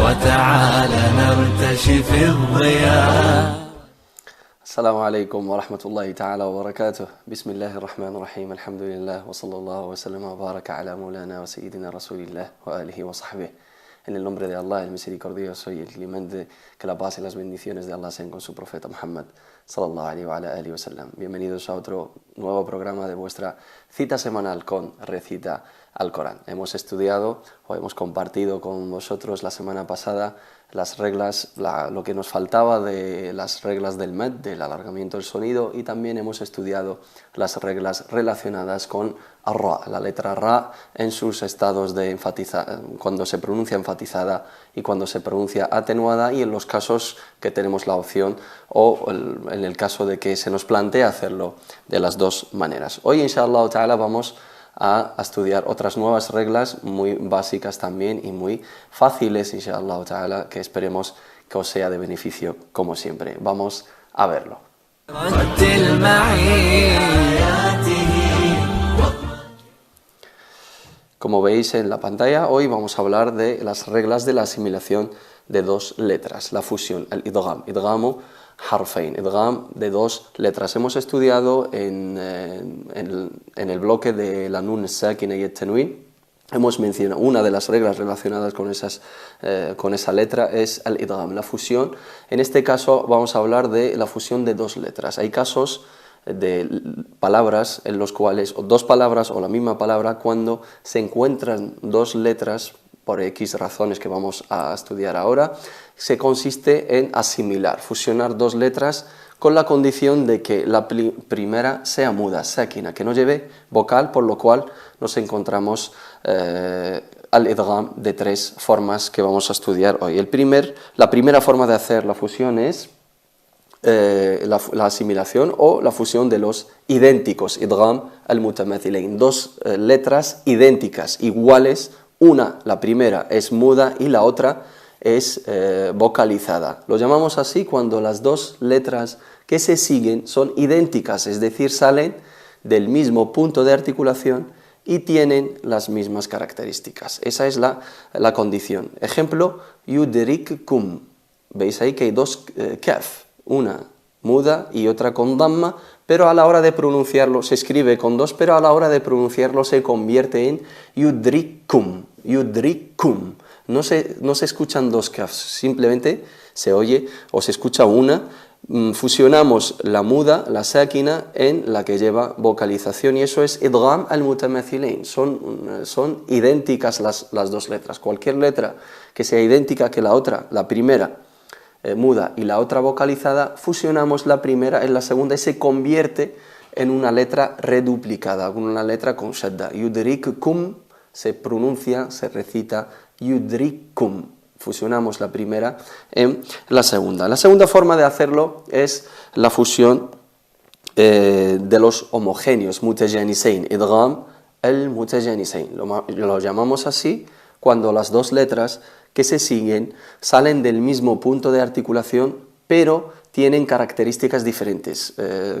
وتعالى نرتشي في الضياء. السلام عليكم ورحمة الله تعالى وبركاته. بسم الله الرحمن الرحيم. الحمد لله وصلى الله وسلم وبارك على مولانا وسيدنا رسول الله وآله وصحبه. En el nombre de Allah, el misericordioso y el clemente, que la paz y las bendiciones de Allah sean con su profeta Muhammad sallallahu alaihi wa sallam. Bienvenidos a otro nuevo programa de vuestra cita semanal con Recita al Corán. Hemos estudiado o hemos compartido con vosotros la semana pasada las reglas, lo que nos faltaba de las reglas del med, del alargamiento del sonido, y también hemos estudiado las reglas relacionadas con ar-ra, la letra ra en sus estados de enfatizar, cuando se pronuncia enfatizada y cuando se pronuncia atenuada, y en los casos que tenemos la opción o en el caso de que se nos plantea hacerlo de las dos maneras. Hoy, inshallah ta'ala, vamos a estudiar otras nuevas reglas muy básicas también y muy fáciles, inshallah ta'ala, que esperemos que os sea de beneficio como siempre. Vamos a verlo. Como veis en la pantalla, hoy vamos a hablar de las reglas de la asimilación de dos letras, la fusión, el idgham, idghamu harfain, idgham de dos letras. Hemos estudiado en el bloque de la nun sakina y el tanwin. Hemos mencionado una de las reglas relacionadas con esa letra es el idgham, la fusión. En este caso vamos a hablar de la fusión de dos letras. Hay casos de palabras en los cuales, o dos palabras o la misma palabra, cuando se encuentran dos letras por X razones que vamos a estudiar ahora, se consiste en asimilar, fusionar dos letras con la condición de que la primera sea muda, sakina, que no lleve vocal, por lo cual nos encontramos al idgham de tres formas que vamos a estudiar hoy. La primera forma de hacer la fusión es la asimilación o la fusión de los idénticos, idgham al-mutamathilain, dos letras idénticas, iguales. La primera es muda y la otra es vocalizada. Lo llamamos así cuando las dos letras que se siguen son idénticas, es decir, salen del mismo punto de articulación y tienen las mismas características. Esa es la condición. Ejemplo, yudrikkum. Veis ahí que hay dos kaf, una muda y otra con damma, pero a la hora de pronunciarlo se escribe con dos, pero a la hora de pronunciarlo se convierte en yudrikkum, yudrikkum. No se escuchan dos kafs, simplemente se oye o se escucha una. Fusionamos la muda, la sakina, en la que lleva vocalización, y eso es idgham al-mutamathilain. Son idénticas las dos letras. Cualquier letra que sea idéntica que la otra, la primera muda y la otra vocalizada, fusionamos la primera en la segunda y se convierte en una letra reduplicada, una letra con shadda. Yudrikkum se pronuncia, se recita yudrikkum. Fusionamos la primera en la segunda. La segunda forma de hacerlo es la fusión de los homogéneos, mutajanisain, idgham al-mutajanisain. Lo llamamos así cuando las dos letras que se siguen salen del mismo punto de articulación, pero tienen características diferentes.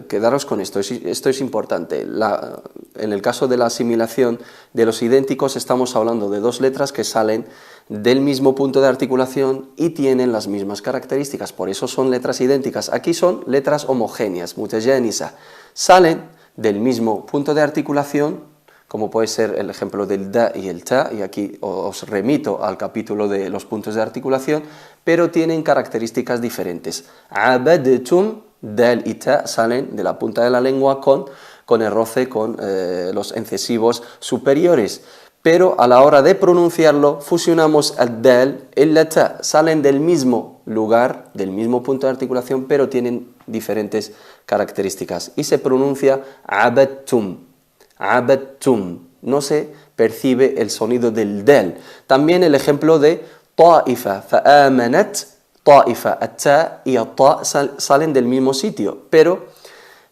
Quedaros con esto es importante. En el caso de la asimilación de los idénticos estamos hablando de dos letras que salen del mismo punto de articulación y tienen las mismas características, por eso son letras idénticas. Aquí son letras homogéneas, mutajanisa, salen del mismo punto de articulación, como puede ser el ejemplo del da y el ta, y aquí os remito al capítulo de los puntos de articulación, pero tienen características diferentes. Abadtum, dal y ta salen de la punta de la lengua con el roce con los incisivos superiores, pero a la hora de pronunciarlo fusionamos el dal y la ta, salen del mismo lugar, del mismo punto de articulación, pero tienen diferentes características y se pronuncia abadtum. Abadtum, no se percibe el sonido del dal. También el ejemplo de ta'ifa, fa'amanat, ta'ifa, at-ta y at-ta salen del mismo sitio, pero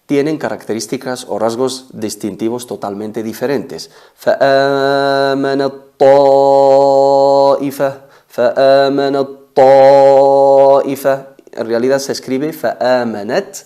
tienen características o rasgos distintivos totalmente diferentes. Fa'amanat ta'ifa, fa'amanat ta'ifa. En realidad se escribe fa'amanat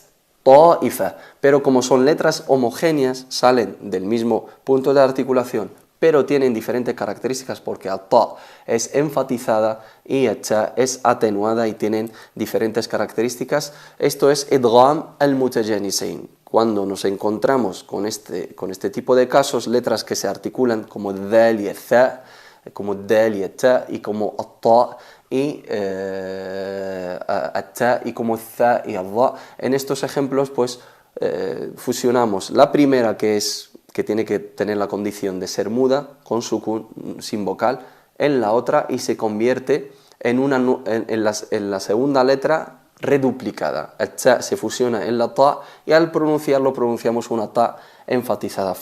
ta'ifa, pero como son letras homogéneas, salen del mismo punto de articulación, pero tienen diferentes características porque el ta es enfatizada y el ta es atenuada y tienen diferentes características. Esto es idgham al-mutajanisain. Cuando nos encontramos con este tipo de casos, letras que se articulan como dal y tha, como dal y ta, y como ta y ta, y como tha y dha. En estos ejemplos, pues fusionamos la primera, que tiene que tener la condición de ser muda, con sukun, sin vocal, en la otra, y se convierte en la segunda letra reduplicada. El ta se fusiona en la ta y al pronunciarlo pronunciamos una ta enfatizada.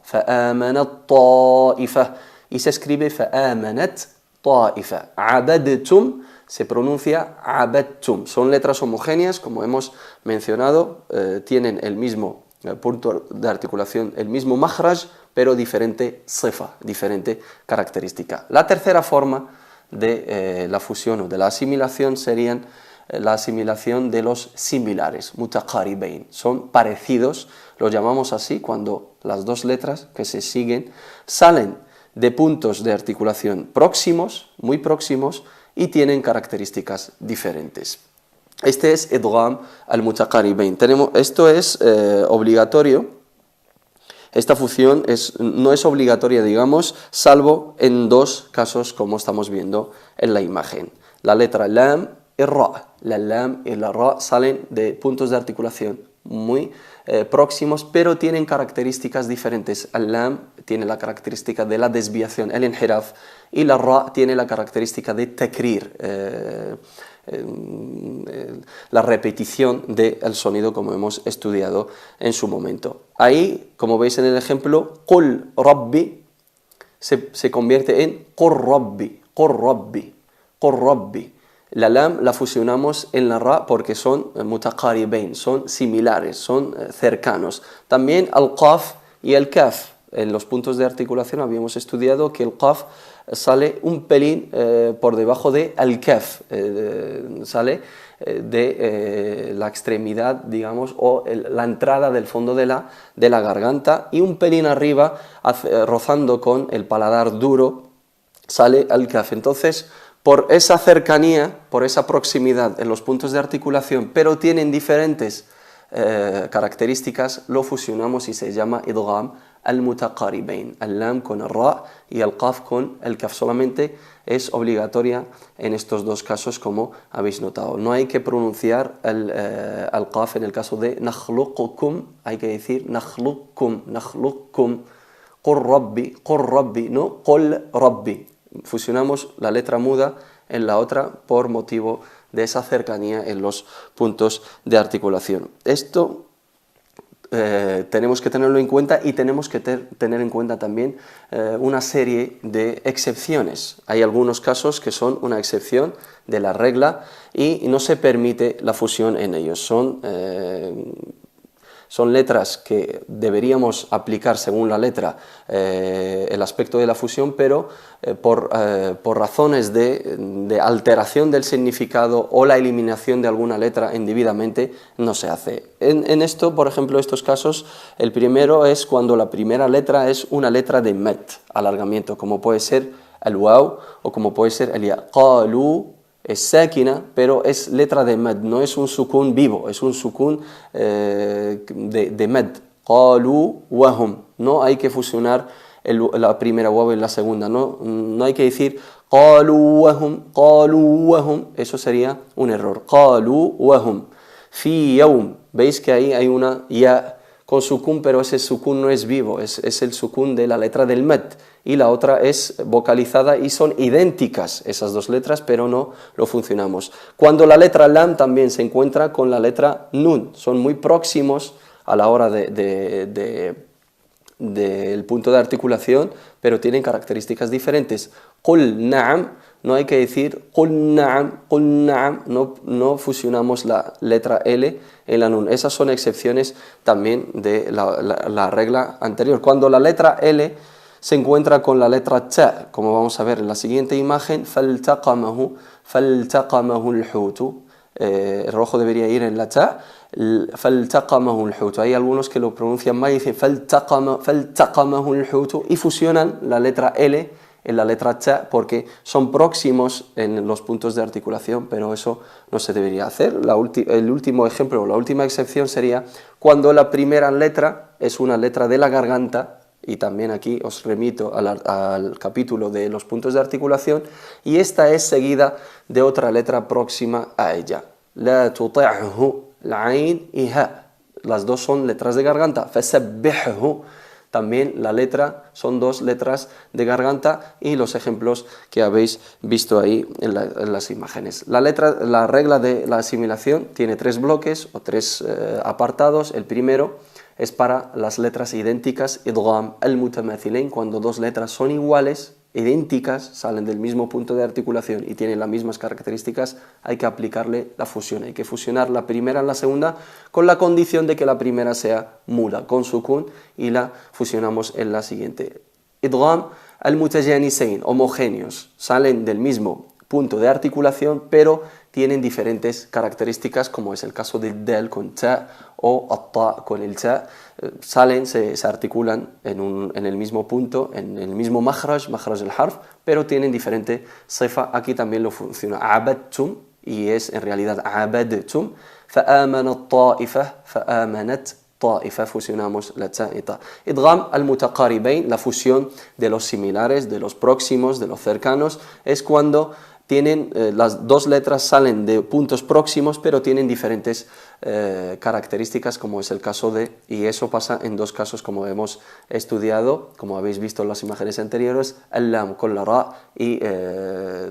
فآمنت طائفة y se escribe فآمنت طائفة. عبدتم se pronuncia عبدتم. Son letras homogéneas, como hemos mencionado, tienen el mismo punto de articulación, el mismo makhraj, pero diferente sifa, diferente característica. La tercera forma de la fusión o de la asimilación serían la asimilación de los similares, mutaqaribain, son parecidos, los llamamos así cuando las dos letras que se siguen salen de puntos de articulación próximos, muy próximos, y tienen características diferentes. Este es idgham al-mutaqaribain. Esto es obligatorio. Esta fusión no es obligatoria, digamos, salvo en dos casos, como estamos viendo en la imagen. La letra lam y ra. La lam y la ra salen de puntos de articulación muy próximos, pero tienen características diferentes. El lam tiene la característica de la desviación, el inhiraf, y la ra tiene la característica de takrir, la repetición del sonido, como hemos estudiado en su momento. Ahí, como veis en el ejemplo, qul rabbi se convierte en qur rabbi, qur rabbi, qur rabbi. La lam la fusionamos en la ra porque son mutaqaribain, son similares, son cercanos. También al qaf y el kaf. En los puntos de articulación habíamos estudiado que el qaf sale un pelín por debajo de al kaf, sale de la extremidad, digamos, o la entrada del fondo de la garganta, y un pelín arriba, rozando con el paladar duro, sale al kaf. Entonces, por esa cercanía, por esa proximidad en los puntos de articulación, pero tienen diferentes características, lo fusionamos y se llama idgham al-mutaqaribain. El lam con el ra y el qaf con el kaf. Solamente es obligatoria en estos dos casos, como habéis notado. No hay que pronunciar el qaf en el caso de nakhluqukum, hay que decir nakhluqukum, nakhluqukum, qur rabbi, no qul rabbi. Fusionamos la letra muda en la otra por motivo de esa cercanía en los puntos de articulación. Esto tenemos que tenerlo en cuenta, y tenemos que tener en cuenta también una serie de excepciones. Hay algunos casos que son una excepción de la regla y no se permite la fusión en ellos. Son letras que deberíamos aplicar según la letra el aspecto de la fusión, pero por razones de alteración del significado o la eliminación de alguna letra indebidamente no se hace. En esto, por ejemplo, estos casos, el primero es cuando la primera letra es una letra de mad, alargamiento, como puede ser el waw o como puede ser el ya. Qalu es sákina, pero es letra de mad, no es un sukun vivo, es un sukun de mad. Qalu wahum. No hay que fusionar la primera waw en la segunda, no hay que decir qalu wahum, eso sería un error. Qalu wahum. Fi yawm. Veis que ahí hay una ya con sukun, pero ese sukun no es vivo, es el sukun de la letra del mad, y la otra es vocalizada, y son idénticas esas dos letras, pero no lo funcionamos. Cuando la letra lam también se encuentra con la letra nun, son muy próximos a la hora del punto de articulación, pero tienen características diferentes. Qul na'am, no hay que decir qul na'am, no fusionamos la letra L en la nun. Esas son excepciones también de la regla anterior. Cuando la letra L se encuentra con la letra ta, como vamos a ver en la siguiente imagen, faltaqamahu al-hutu. el rojo debería ir en la ta, فَالْتَقَمَهُ الْحُوتُ. Hay algunos que lo pronuncian mal y dicen فَالْتَقَمَهُ الْحُوتُ y fusionan la letra L en la letra ta porque son próximos en los puntos de articulación, pero eso no se debería hacer. El último ejemplo o la última excepción sería cuando la primera letra es una letra de la garganta, y también aquí os remito al capítulo de los puntos de articulación, y esta es seguida de otra letra próxima a ella. La tuti'hu, la ain y ha. Las dos son letras de garganta. Fasabbihhu. También la letra son dos letras de garganta y los ejemplos que habéis visto ahí en las imágenes. La regla de la asimilación tiene tres bloques o tres apartados. El primero es para las letras idénticas, idgham al-mutamathilain, cuando dos letras son iguales, idénticas, salen del mismo punto de articulación y tienen las mismas características, hay que aplicarle la fusión, hay que fusionar la primera en la segunda con la condición de que la primera sea muda, con sukun, y la fusionamos en la siguiente. Idgham al-mutajanisain, homogéneos, salen del mismo punto de articulación, pero tienen diferentes características, como es el caso del dal con ta o at-ta con el ta. Se articulan en el mismo punto, en el mismo makhraj del harf, pero tienen diferente sifa. Aquí también lo funciona abadtum y es en realidad abadtum. Fa'amanat ta'ifah, fa'amanat ta'ifa, fusionamos la ta y ta. Idgham al-mutaqaribain, la fusión de los similares, de los próximos, de los cercanos, es cuando tienen las dos letras salen de puntos próximos, pero tienen diferentes características, como es el caso y eso pasa en dos casos, como hemos estudiado, como habéis visto en las imágenes anteriores, al-lam con la ra y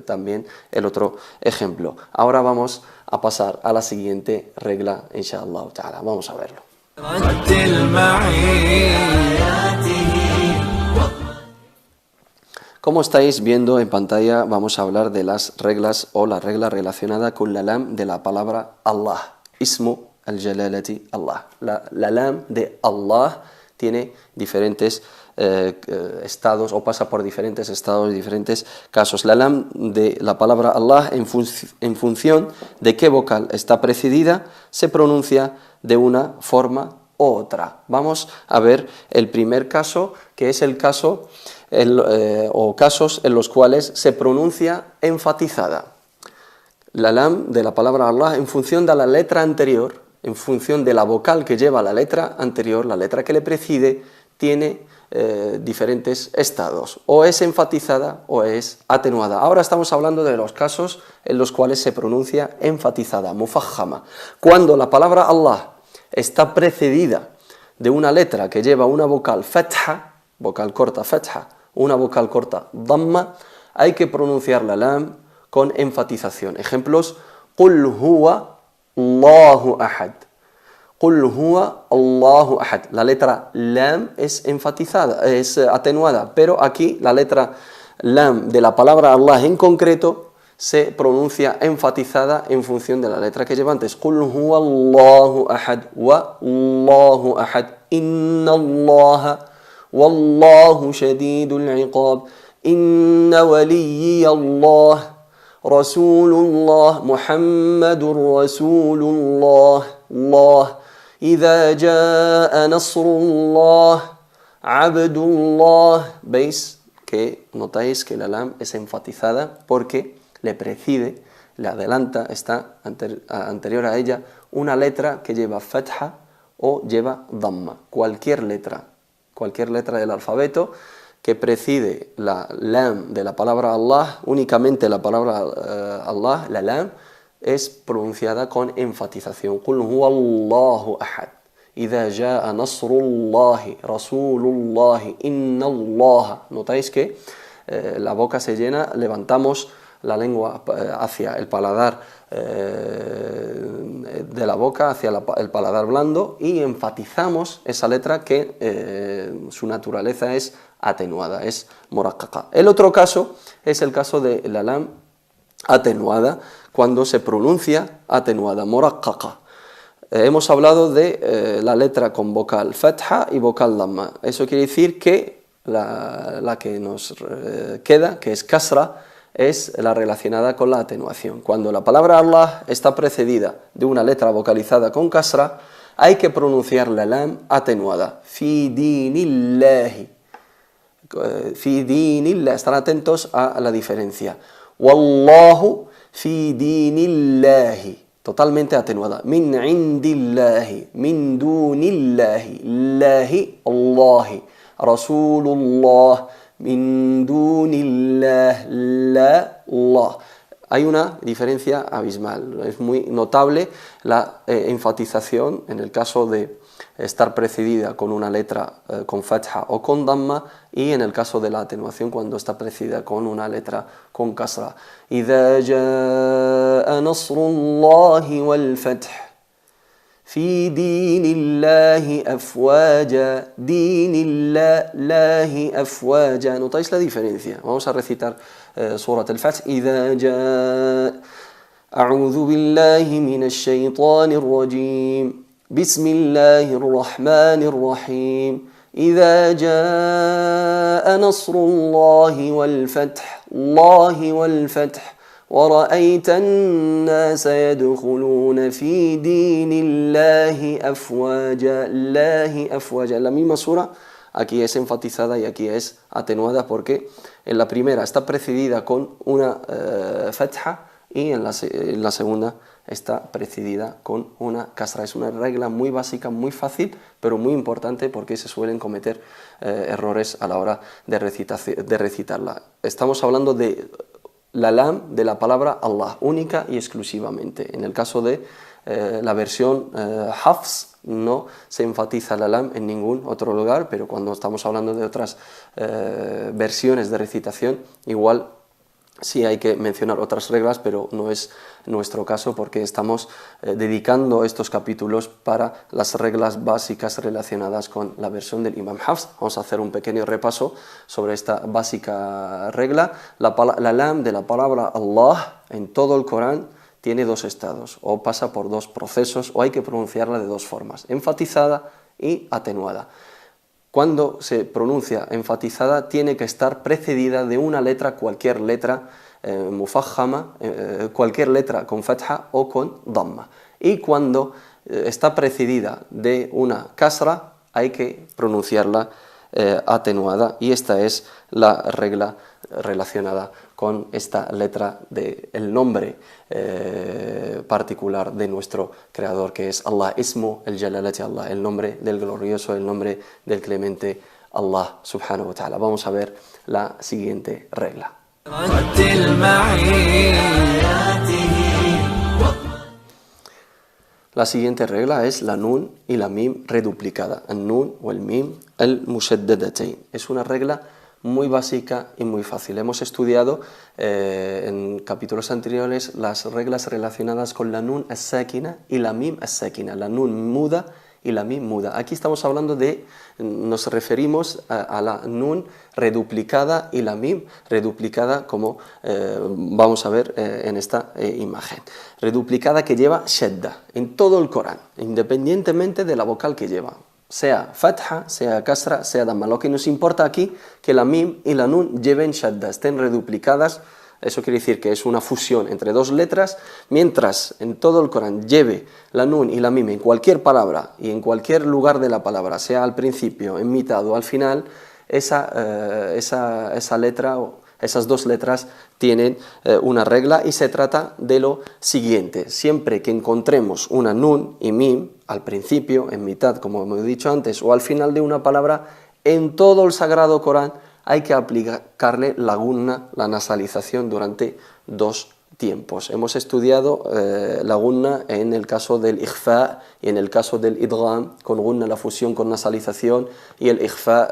también el otro ejemplo. Ahora vamos a pasar a la siguiente regla, inshallah ta'ala. Vamos a verlo. Como estáis viendo en pantalla, vamos a hablar de las reglas o la regla relacionada con la lam de la palabra Allah, ismu al-jalalati Allah. La lam de Allah tiene diferentes estados o pasa por diferentes estados, diferentes casos. La lam de la palabra Allah en función de qué vocal está precedida se pronuncia de una forma u otra. Vamos a ver el primer caso, que es el caso o casos en los cuales se pronuncia enfatizada. La lam de la palabra Allah en función de la letra anterior, en función de la vocal que lleva la letra anterior, la letra que le precede, tiene diferentes estados, o es enfatizada o es atenuada. Ahora estamos hablando de los casos en los cuales se pronuncia enfatizada, mufajjama. Cuando la palabra Allah está precedida de una letra que lleva una vocal fatha, vocal corta fatha, una vocal corta dhamma, hay que pronunciar la lam con enfatización. Ejemplos: Qul huwa Allahu ahad. Qul huwa Allahu ahad. La letra lam es enfatizada, es atenuada, pero aquí la letra lam de la palabra Allah en concreto se pronuncia enfatizada en función de la letra que lleva antes. Qul huwa Allahu ahad wa Allahu ahad. Inna Allaha wallahu shadidul iqab. Inna waliyya Allah Rasulullah Muhammadur Rasulullah. Allah idha jaa nasrullah abdullah. ¿Veis que notáis que la lam es enfatizada porque le precede, le adelanta, está anterior a ella una letra que lleva fatha o lleva dhamma? Cualquier letra del alfabeto que precede la lam de la palabra Allah, únicamente la palabra Allah, la lam, es pronunciada con enfatización. Qul huwa Allahu ahad. Idha jaa nasrullahi rasulullahi inna Allaha. Notáis que la boca se llena, levantamos la lengua hacia el paladar de la boca, hacia el paladar blando, y enfatizamos esa letra que su naturaleza es atenuada, es muraqqaqa. El otro caso es el caso de la lam atenuada, cuando se pronuncia atenuada, muraqqaqa. Hemos hablado de la letra con vocal fatha y vocal dhamma. Eso quiere decir que la que nos queda, que es kasra, es la relacionada con la atenuación. Cuando la palabra Allah está precedida de una letra vocalizada con kasra, hay que pronunciar la lam atenuada. Fi dinillahi. Fi dinillah. Están atentos a la diferencia. Wallahu fi dinillahi. Totalmente atenuada. Min indillahi. Min dunillahi. Lahi Allahi. Rasulullah. Min dunillah. La Allah. Hay una diferencia abismal. Es muy notable la enfatización en el caso de estar precedida con una letra con fatha o con damma, y en el caso de la atenuación cuando está precedida con una letra con kasra. إذا جاء نصر الله والفتح في دين الله أفواجا دين الله أفواجا. ¿Notáis la diferencia? Vamos a recitar Surat al-Fath. إذا جاء أعوذ بالله من الشيطان الرجيم بسم الله الرحمن الرحيم إذا جاء نصر الله والفتح ورأيت الناس يدخلون في دين الله أفواجا. La misma sura aquí es enfatizada y aquí es atenuada porque en la primera está precedida con una fatha y en la segunda está precedida con una kasra. Es una regla muy básica, muy fácil, pero muy importante porque se suelen cometer errores a la hora de recitarla. Estamos hablando de la lam de la palabra Allah, única y exclusivamente. En el caso de la versión Hafs no se enfatiza la lam en ningún otro lugar, pero cuando estamos hablando de otras versiones de recitación, igual sí hay que mencionar otras reglas, pero no es nuestro caso porque estamos dedicando estos capítulos para las reglas básicas relacionadas con la versión del Imam Hafs. Vamos a hacer un pequeño repaso sobre esta básica regla. La lam de la palabra Allah en todo el Corán tiene dos estados, o pasa por dos procesos, o hay que pronunciarla de dos formas, enfatizada y atenuada. Cuando se pronuncia enfatizada tiene que estar precedida de una letra, cualquier letra mufajjama, cualquier letra con fatha o con damma. Y cuando está precedida de una kasra hay que pronunciarla atenuada, y esta es la regla relacionada con esta letra del nombre particular de nuestro Creador, que es Allah, Ismu el Jalalati Allah, el nombre del glorioso, el nombre del clemente Allah subhanahu wa ta'ala. Vamos a ver la siguiente regla. La siguiente regla es la nun y la mim reduplicada, el nun o el mim el mushaddadatayn. Es una regla muy básica y muy fácil. Hemos estudiado en capítulos anteriores las reglas relacionadas con la nun as-sakina y la mim as-sakina, la nun muda y la mim muda. Aquí estamos hablando nos referimos a la nun reduplicada y la mim reduplicada, como vamos a ver en esta imagen. Reduplicada que lleva shadda en todo el Corán, independientemente de la vocal que lleva, sea fatha, sea kasra, sea damma. Lo que nos importa aquí que la mim y la nun lleven shadda, estén reduplicadas. Eso quiere decir que es una fusión entre dos letras, mientras en todo el Corán lleve la nun y la mim en cualquier palabra y en cualquier lugar de la palabra, sea al principio, en mitad o al final, esa letra o esas dos letras tienen una regla, y se trata de lo siguiente: siempre que encontremos una nun y mim al principio, en mitad, como hemos dicho antes, o al final de una palabra, en todo el Sagrado Corán hay que aplicarle la gunna, la nasalización, durante dos tiempos. Hemos estudiado la gunna en el caso del ikhfa y en el caso del idgham, con gunna la fusión con nasalización, y el ikhfa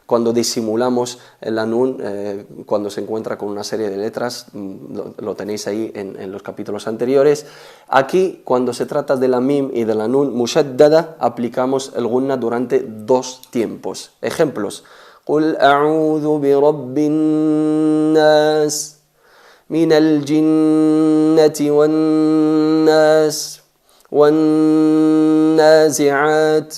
cuando disimulamos la nun cuando se encuentra con una serie de letras. Lo tenéis ahí en los capítulos anteriores. Aquí, cuando se trata de la mim y de la nun mushaddada, aplicamos el gunna durante dos tiempos. Ejemplos: قل أعوذ برب الناس من الجنة والناس والنازعات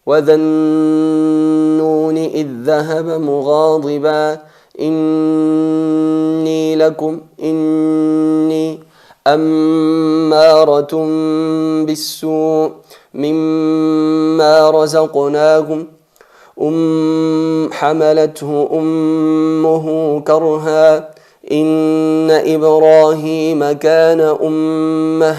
وذا النون إذ ذهب مغاضبا إني لكم إني أمارة بالسوء مما رزقناكم حملته أمه كرها إن إبراهيم كان أمة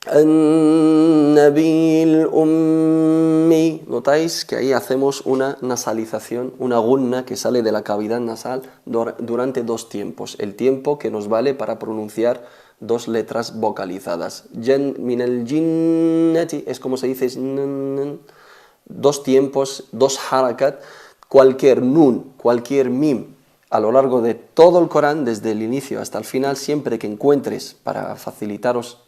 النبي الأمي. Notáis que ahí hacemos una nasalización, una gunna que sale de la cavidad nasal durante dos tiempos. El tiempo que nos vale para pronunciar dos letras vocalizadas. Min al jinnati es como se dice, dos tiempos, dos harakat. Cualquier nun, cualquier mim a lo largo de todo el Corán, desde el inicio hasta el final, siempre que encuentres, para facilitaros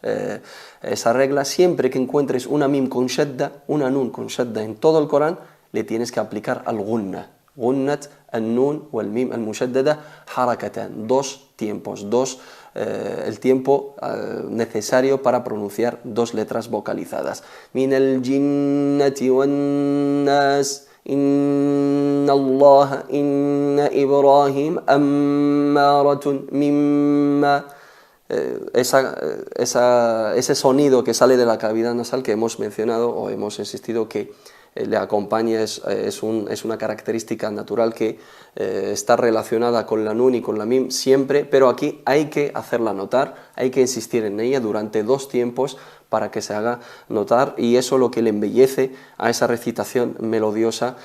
esa regla, siempre que encuentres una mim con shadda, una nun con shadda en todo el Corán, le tienes que aplicar al gunna. Gunnat al-nun o al-mim al-mushaddada harakatan, dos tiempos, el tiempo necesario para pronunciar dos letras vocalizadas. Min al-jinnati wan-nas Inna Allah, inna Ibrahim, ammaratun mimma. Ese sonido que sale de la cavidad nasal que hemos mencionado o hemos insistido que le acompaña es una característica natural que está relacionada con la nun y con la mim siempre, pero aquí hay que hacerla notar, hay que insistir en ella durante dos tiempos para que se haga notar, y eso es lo que le embellece a esa recitación melodiosa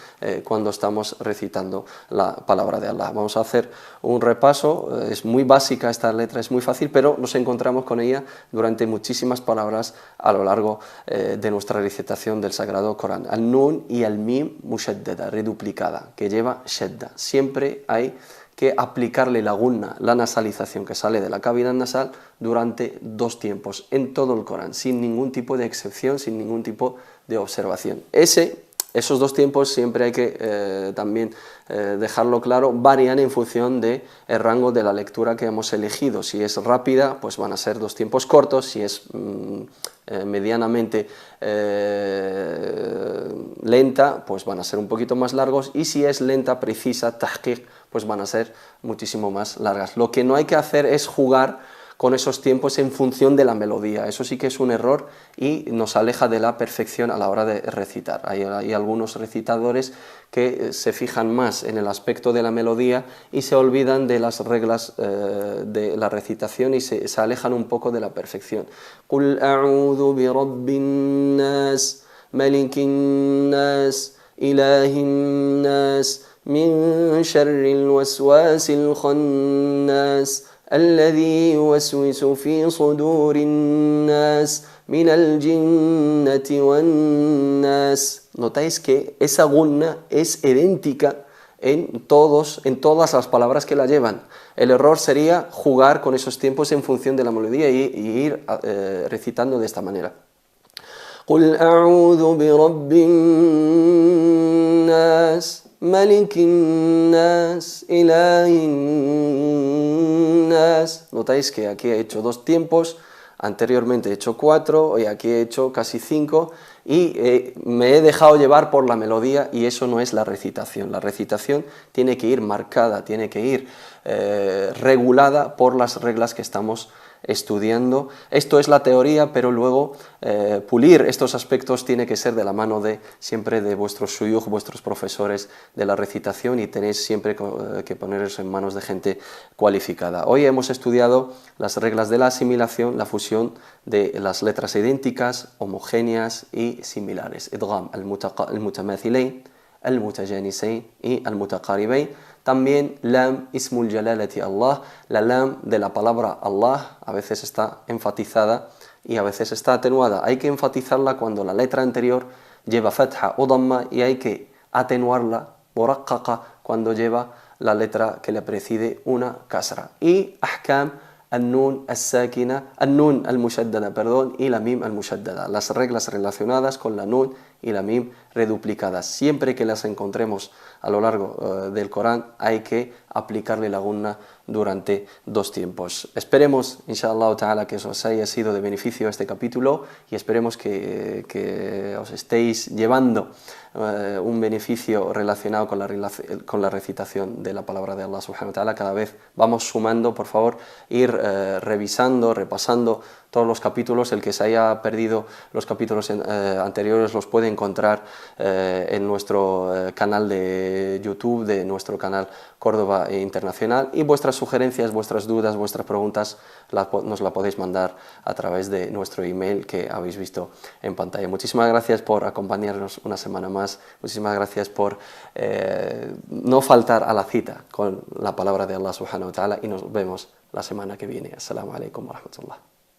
cuando estamos recitando la palabra de Allah. Vamos a hacer un repaso, es muy básica esta letra, es muy fácil, pero nos encontramos con ella durante muchísimas palabras a lo largo de nuestra recitación del Sagrado Corán. Al nun y al mim mushaddada, reduplicada, que lleva shadda. Siempre hay que aplicarle la gunna, la nasalización que sale de la cavidad nasal durante dos tiempos en todo el Corán, sin ningún tipo de excepción, sin ningún tipo de observación. Esos dos tiempos siempre hay que también dejarlo claro, varían en función del rango de la lectura que hemos elegido. Si es rápida, pues van a ser dos tiempos cortos; si es medianamente lenta, pues van a ser un poquito más largos; y si es lenta, precisa, tahqiq, pues van a ser muchísimo más largas. Lo que no hay que hacer es jugar con esos tiempos en función de la melodía. Eso sí que es un error y nos aleja de la perfección a la hora de recitar. Hay algunos recitadores que se fijan más en el aspecto de la melodía y se olvidan de las reglas de la recitación y se alejan un poco de la perfección. Qul a'udhu bi rabbin nas, malikin nas, ilahin nas, min sharril waswasil khannas, الذي يوسوس في صدور الناس من الجنة والناس. Notáis que esa gunna es idéntica en todas las palabras que la llevan. El error sería jugar con esos tiempos en función de la melodía y ir recitando de esta manera. قل أعوذ برب الناس ملك الناس إله الناس. Notáis que aquí he hecho dos tiempos, anteriormente he hecho 4 y aquí he hecho casi 5 y me he dejado llevar por la melodía, y eso no es la recitación. La recitación tiene que ir marcada, tiene que ir regulada por las reglas que estamos estudiando. Esto es la teoría, pero luego pulir estos aspectos tiene que ser de la mano siempre de vuestros shuyukh, vuestros profesores de la recitación, y tenéis siempre que poneros en manos de gente cualificada. Hoy hemos estudiado las reglas de la asimilación, la fusión de las letras idénticas, homogéneas y similares. Idgham al-mutamathilayn, al-mutajanisayn y al-mutaqaribayn. También lam ismul jalalati Allah, la lam de la palabra Allah a veces está enfatizada y a veces está atenuada. Hay que enfatizarla cuando la letra anterior lleva fatha o damma, y hay que atenuarla, muraqqaqa, cuando lleva la letra que le precede una kasra. Y ahkam al-nun al-sakina, al-nun al-mushaddada, y la mim al-mushaddada, las reglas relacionadas con la nun y la mim reduplicadas. Siempre que las encontremos a lo largo del Corán hay que aplicarle la gunna durante 2 tiempos. Esperemos, inshallah ta'ala, que os haya sido de beneficio este capítulo y esperemos que os estéis llevando un beneficio relacionado con la recitación de la palabra de Allah subhanahu wa ta'ala. Cada vez vamos sumando, por favor, ir revisando, repasando todos los capítulos. El que se haya perdido los capítulos anteriores los puede encontrar en nuestro canal de YouTube, de nuestro canal Córdoba Internacional, y vuestras sugerencias, vuestras dudas, vuestras preguntas nos la podéis mandar a través de nuestro email que habéis visto en pantalla. Muchísimas gracias por acompañarnos una semana más, muchísimas gracias por no faltar a la cita con la palabra de Allah subhanahu wa ta'ala, y nos vemos la semana que viene. Assalamu alaikum wa rahmatullah.